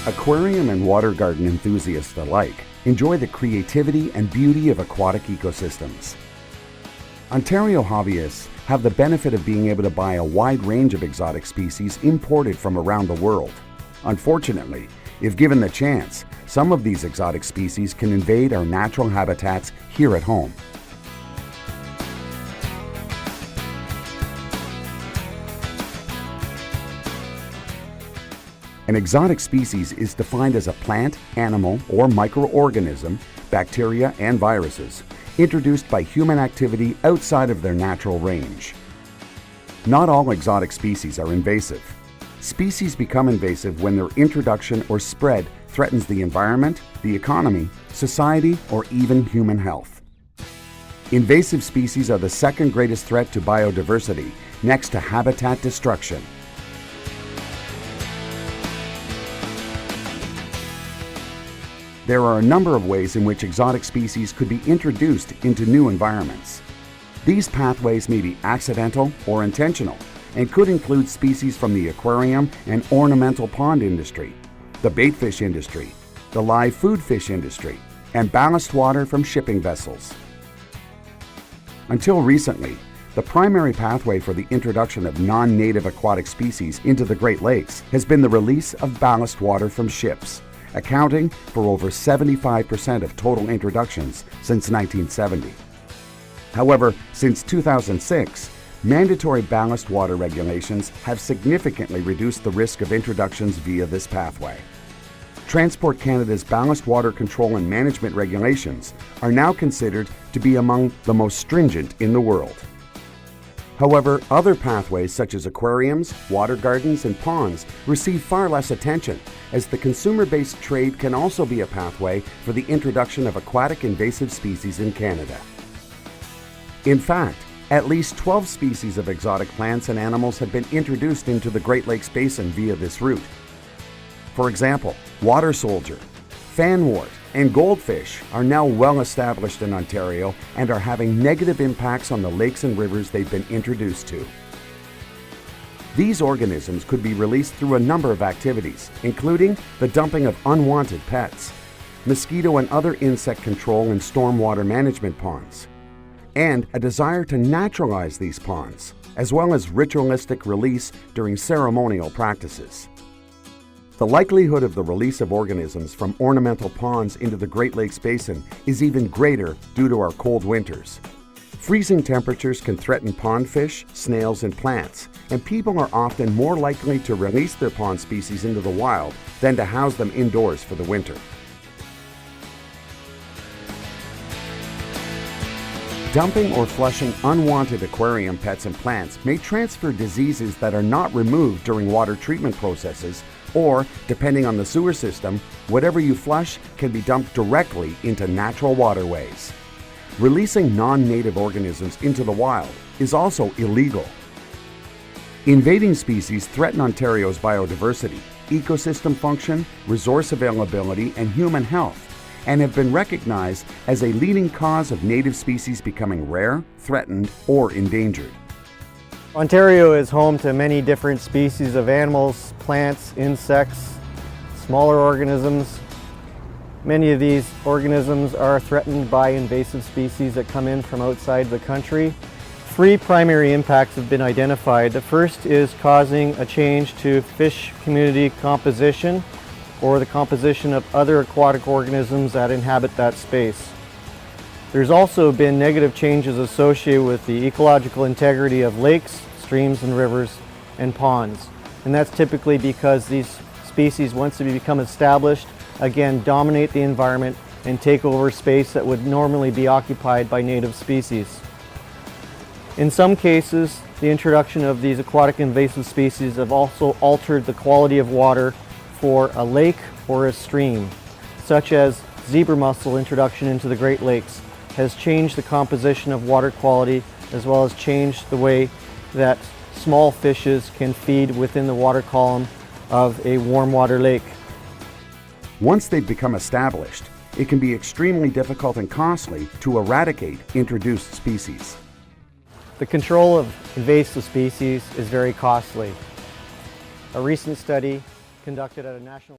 Aquarium and water garden enthusiasts alike enjoy the creativity and beauty of aquatic ecosystems. Ontario hobbyists have the benefit of being able to buy a wide range of exotic species imported from around the world. Unfortunately, if given the chance, some of these exotic species can invade our natural habitats here at home. An exotic species is defined as a plant, animal, or microorganism, bacteria and viruses, introduced by human activity outside of their natural range. Not all exotic species are invasive. Species become invasive when their introduction or spread threatens the environment, the economy, society, or even human health. Invasive species are the second greatest threat to biodiversity, next to habitat destruction. There are a number of ways in which exotic species could be introduced into new environments. These pathways may be accidental or intentional and could include species from the aquarium and ornamental pond industry, the baitfish industry, the live food fish industry, and ballast water from shipping vessels. Until recently, the primary pathway for the introduction of non-native aquatic species into the Great Lakes has been the release of ballast water from ships, accounting for over 75% of total introductions since 1970. However, since 2006, mandatory ballast water regulations have significantly reduced the risk of introductions via this pathway. Transport Canada's ballast water control and management regulations are now considered to be among the most stringent in the world. However, other pathways such as aquariums, water gardens, and ponds receive far less attention, as the consumer-based trade can also be a pathway for the introduction of aquatic invasive species in Canada. In fact, at least 12 species of exotic plants and animals have been introduced into the Great Lakes Basin via this route. For example, water soldier, fanwort, and goldfish are now well established in Ontario and are having negative impacts on the lakes and rivers they've been introduced to. These organisms could be released through a number of activities, including the dumping of unwanted pets, mosquito and other insect control in stormwater management ponds, and a desire to naturalize these ponds, as well as ritualistic release during ceremonial practices. The likelihood of the release of organisms from ornamental ponds into the Great Lakes Basin is even greater due to our cold winters. Freezing temperatures can threaten pond fish, snails, and plants, and people are often more likely to release their pond species into the wild than to house them indoors for the winter. Dumping or flushing unwanted aquarium pets and plants may transfer diseases that are not removed during water treatment processes, or, depending on the sewer system, whatever you flush can be dumped directly into natural waterways. Releasing non-native organisms into the wild is also illegal. Invading species threaten Ontario's biodiversity, ecosystem function, resource availability, and human health, and have been recognized as a leading cause of native species becoming rare, threatened, or endangered. Ontario is home to many different species of animals, plants, insects, smaller organisms. Many of these organisms are threatened by invasive species that come in from outside the country. 3 primary impacts have been identified. The first is causing a change to fish community composition, or the composition of other aquatic organisms that inhabit that space. There's also been negative changes associated with the ecological integrity of lakes, streams and rivers, and ponds. And that's typically because these species, once they become established, again dominate the environment and take over space that would normally be occupied by native species. In some cases, the introduction of these aquatic invasive species have also altered the quality of water for a lake or a stream, such as zebra mussel introduction into the Great Lakes has changed the composition of water quality, as well as changed the way that small fishes can feed within the water column of a warm water lake. Once they've become established, it can be extremely difficult and costly to eradicate introduced species. The control of invasive species is very costly. A recent study conducted at a national